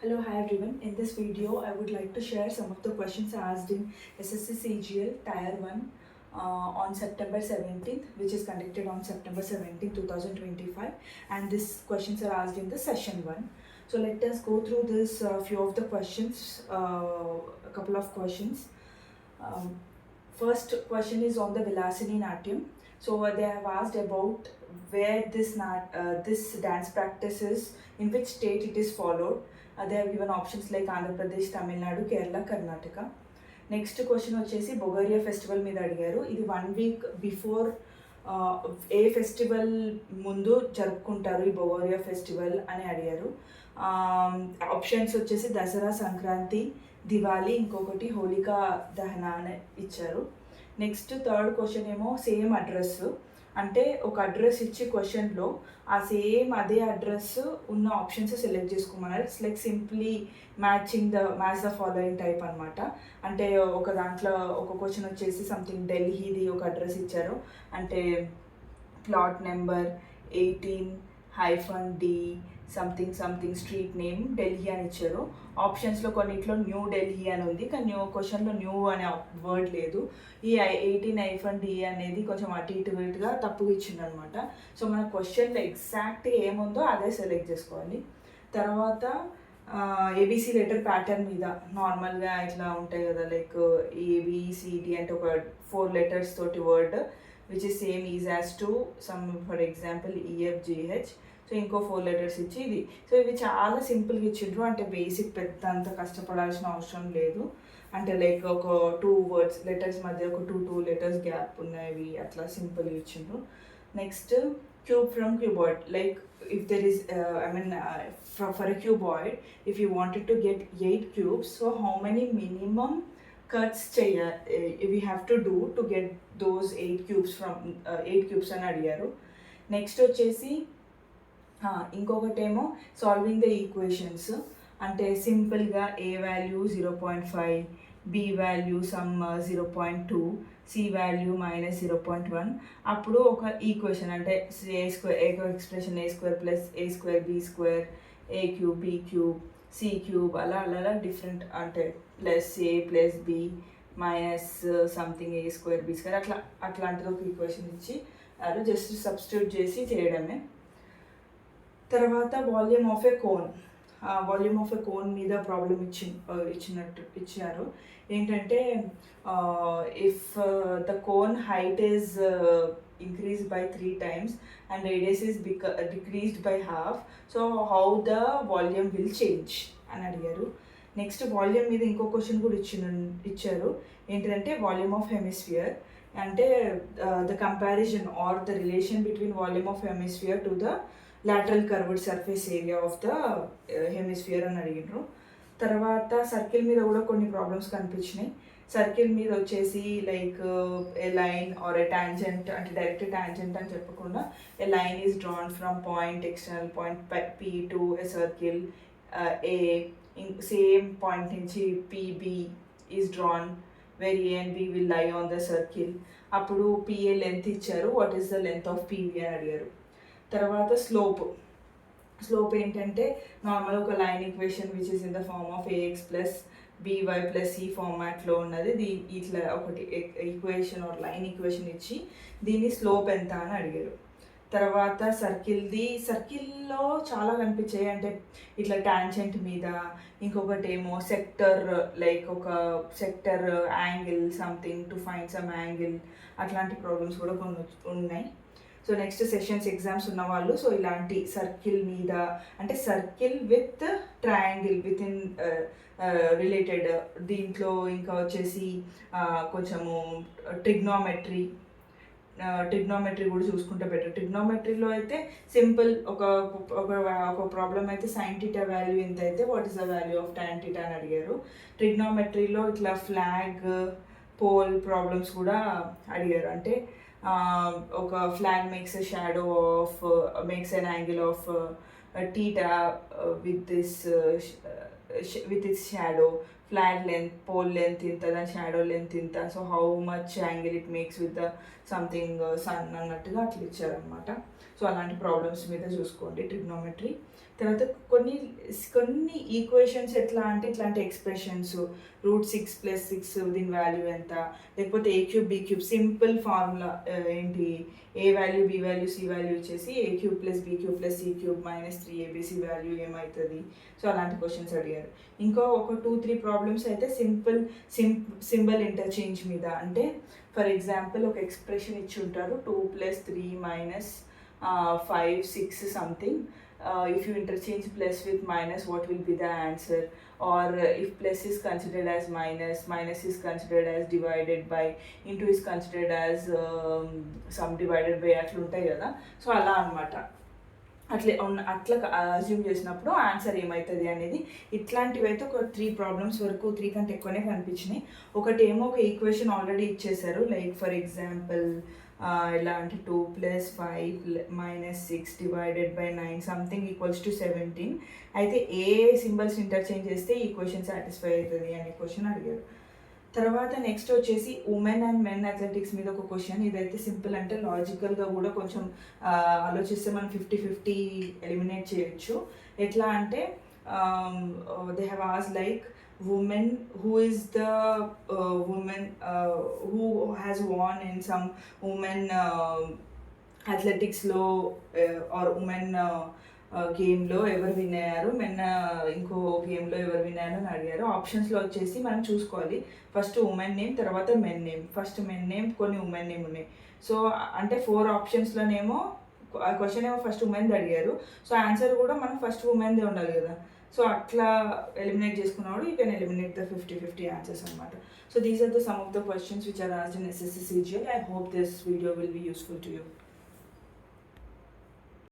Hello, hi everyone. In this video, I would like to share some of the questions asked in SSC CGL Tier 1 on September 17th, which is conducted on September 17th, 2025. And these questions are asked in the session 1. So let us go through this few of the questions, a couple of questions. Um, First question is on the Vilasini Natyam. So they have asked about where this dance practice is, in which state it is followed. They have given options like Andhra Pradesh, Tamil Nadu, Kerala, Karnataka. Next question వచ్చేసి బొగోరియా festival మీద అడిగారు. ఇది 1 week before ఏ festival ముందు జరుపుకుంటారు ఈ బొగోరియా festival అని అడిగారు. Options వచ్చేసి దసరా, సంక్రాంతి, దివాళీ, ఇంకొకటి హోలికా దహన అని ఇచ్చారు. నెక్స్ట్ థర్డ్ క్వశ్చన్ ఏమో సేమ్ అడ్రస్, అంటే ఒక అడ్రస్ ఇచ్చి క్వశ్చన్లో ఆ సేమ్ అదే అడ్రస్ ఉన్న ఆప్షన్స్ సెలెక్ట్ చేసుకోమన్నారు. It's like simply match the following type అనమాట. అంటే ఒక దాంట్లో ఒక క్వశ్చన్ వచ్చేసి సంథింగ్ ఢిల్లీది ఒక అడ్రస్ ఇచ్చారు, అంటే plot number 18-D something street name Delhi అని ఇచ్చారు. ఆప్షన్స్లో కొన్నిట్లో న్యూ ఢిల్లీ అని ఉంది, కానీ క్వశ్చన్లో న్యూ అనే వర్డ్ లేదు. ఈ 18-D అనేది కొంచెం అటు ఇటుగా తప్పుగా ఇచ్చింది అనమాట. సో మన క్వశ్చన్లో ఎగ్జాక్ట్గా ఏముందో అదే సెలెక్ట్ చేసుకోవాలి. తర్వాత ఏబిసి లెటర్ ప్యాటర్న్ మీద నార్మల్గా ఇట్లా ఉంటాయి కదా, లైక్ ఏబిసిడి అంటే ఒక 4 letters తోటి word which is same is as to some, for example EFGH. So ఇంకో 4 letters ఇచ్చి ఇది. సో ఇవి చాలా సింపుల్గా ఇచ్చిండ్రు, అంటే బేసిక్ పెద్ద అంత కష్టపడాల్సిన అవసరం లేదు. అంటే లైక్ ఒక 2 words లెటర్స్ మధ్య ఒక 2 letters గ్యాప్ ఉన్నాయి, అట్లా సింపుల్గా ఇచ్చిండ్రు. Next cube from cuboid, like if there is for a cuboid, if you wanted to get 8 cubes, so how many minimum cuts we have to do to get those 8 cubes from 8 cubes అని అడిగారు. Next వచ్చేసి ఇంకొకటేమో solving the equations, అంటే సింపుల్గా A value 0.5, B value some 0.2, C value -0.1. అప్పుడు ఒక equation అంటే ఏ expression A² + A² B² A³ B³ C³ అలా different, అంటే +A + B something A² B² అట్లాంటిది ఒక ఈక్వేషన్ ఇచ్చి జస్ట్ సబ్స్టిట్యూట్ చేసి చేయడమే. తర్వాత వాల్యూమ్ ఆఫ్ ఏ కోన్ మీద ప్రాబ్లం ఇచ్చారు. ఏంటంటే if the cone height is increased by 3 times and radius is decreased by half, so how the volume will change అని అడిగారు. నెక్స్ట్ వాల్యూమ్ మీద ఇంకో క్వశ్చన్ కూడా ఇచ్చారు. ఏంటంటే వాల్యూమ్ ఆఫ్ హెమిస్ఫియర్, అంటే the comparison or the relation between volume of hemisphere to the lateral curved surface area of the hemisphere అని అడిగినారు. తర్వాత సర్కిల్ మీద కూడా కొన్ని ప్రాబ్లమ్స్ కనిపించినాయి. సర్కిల్ మీద వచ్చేసి like a line or a tangent, అంటే డైరెక్ట్ టాంజెంట్ అని చెప్పకుండా a line is drawn from point external point P to a circle A, same point నుంచి PB is drawn where A and B will lie on the circle. అప్పుడు PA length ఇచ్చారు, what is the length of PB అని అడిగారు. తర్వాత slope ఏంటంటే normal ఒక line equation which is in the form of AX + BY + C ఫార్మాట్లో ఉన్నది. ఇట్లా ఒకటి ఈక్వేషన్ ఆర్ లైన్ ఈక్వేషన్ ఇచ్చి దీని స్లోప్ ఎంత అని అడిగారు. తర్వాత సర్కిల్లో చాలా కనిపించాయి, అంటే ఇట్లా టాంజెంట్ మీద, ఇంకొకటి ఏమో సెక్టర్, లైక్ ఒక sector angle something to find some angle, అట్లాంటి ప్రాబ్లమ్స్ కూడా కొన్ని ఉన్నాయి. సో నెక్స్ట్ సెషన్స్ ఎగ్జామ్స్ ఉన్న వాళ్ళు సో ఇలాంటి సర్కిల్ మీద, అంటే circle with triangle with in related, దీంట్లో ఇంకా వచ్చేసి కొంచెము ట్రిగ్నోమెట్రీ కూడా చూసుకుంటే బెటర్. ట్రిగ్నోమెట్రీలో అయితే సింపుల్ ఒక ప్రాబ్లం అయితే sin θ వాల్యూ ఎంత అయితే what is the value of tan θ అని అడిగారు. ట్రిగ్నోమెట్రీలో ఇట్లా ఫ్లాగ్ పోల్ ప్రాబ్లమ్స్ కూడా అడిగారు, అంటే ఒక flag makes a shadow of makes an angle of θ with this with its shadow, flag length, pole length ఇంత, దాని షాడో లెంత్ ఇంత, so how much angle it makes with the something sun అన్నట్టుగా అట్లా ఇచ్చారనమాట. సో అలాంటి problems మీద చూసుకోండి trigonometry. తర్వాత కొన్ని కొన్ని ఈక్వేషన్స్ ఎట్లా అంటే ఇట్లాంటి ఎక్స్ప్రెషన్స్ √6 + 6 దీని వాల్యూ ఎంత, లేకపోతే A³ B³ సింపుల్ ఫార్ములా ఏంటి, A value B value C value ఇచ్చేసి A³ + B³ + C³ - 3ABC value ఏమవుతుంది. సో అలాంటి క్వశ్చన్స్ అడిగారు. ఇంకా ఒక 2-3 ప్రాబ్లమ్స్ అయితే సింబల్ ఇంటర్చేంజ్ మీద, అంటే ఫర్ ఎగ్జాంపుల్ ఒక ఎక్స్ప్రెషన్ ఇచ్చి ఉంటారు 2 + 3 - 5 6 something. If you interchange plus with minus, what will be the answer? Or if plus is considered as minus, minus is considered as divided by, into is considered as sum divided by, అట్లా ఉంటాయి కదా. So అలా అనమాట. అట్లా assume చేసినప్పుడు answer ఏమవుతుంది అనేది, ఇట్లాంటివి అయితే ఒక 3 ప్రాబ్లమ్స్ వరకు, 3 కంటే ఎక్కువనే కనిపించినాయి. ఒకటి ఏమో ఒక ఈక్వేషన్ ఆల్రెడీ ఇచ్చేసారు, లైక్ ఫర్ ఎగ్జాంపుల్ ఎలా అంటే 2 + 5 - 6 divided by 9 సంథింగ్ = 17. అయితే ఏ సింబల్స్ ఇంటర్చేంజ్ చేస్తే ఈక్వేషన్ సాటిస్ఫై అవుతుంది అనే క్వశ్చన్ అడిగారు. తర్వాత నెక్స్ట్ వచ్చేసి ఉమెన్ అండ్ మెన్ అథ్లెటిక్స్ మీద ఒక క్వశ్చన్. ఇదైతే సింపుల్, అంటే లాజికల్గా కూడా కొంచెం ఆలోచిస్తే మనం 50-50 ఎలిమినేట్ చేయొచ్చు. ఎట్లా అంటే they have as like woman who is the woman who has won in some women athleticsలో or women గేమ్లో ఎవరు విన్ అయ్యారు, మెన్ ఇంకో గేమ్లో ఎవరు విన్ అయ్యారు అని అడిగారు. ఆప్షన్స్లో వచ్చేసి మనం చూసుకోవాలి, ఫస్ట్ ఉమెన్ నేమ్, తర్వాత men name, first men name, కొన్ని ఉమెన్ నేమ్ ఉన్నాయి. సో అంటే 4 ఆప్షన్స్లోనేమో క్వశ్చన్ ఏమో ఫస్ట్ ఉమెన్ది అడిగారు, సో ఆన్సర్ కూడా మనం ఫస్ట్ ఉమెన్దే ఉండాలి కదా. సో అట్లా ఎలిమినేట్ చేసుకున్నప్పుడు you can eliminate the 50-50 answers అనమాట. So these are the some of the questions which are asked in SSC CGL. I hope this video will be useful to you.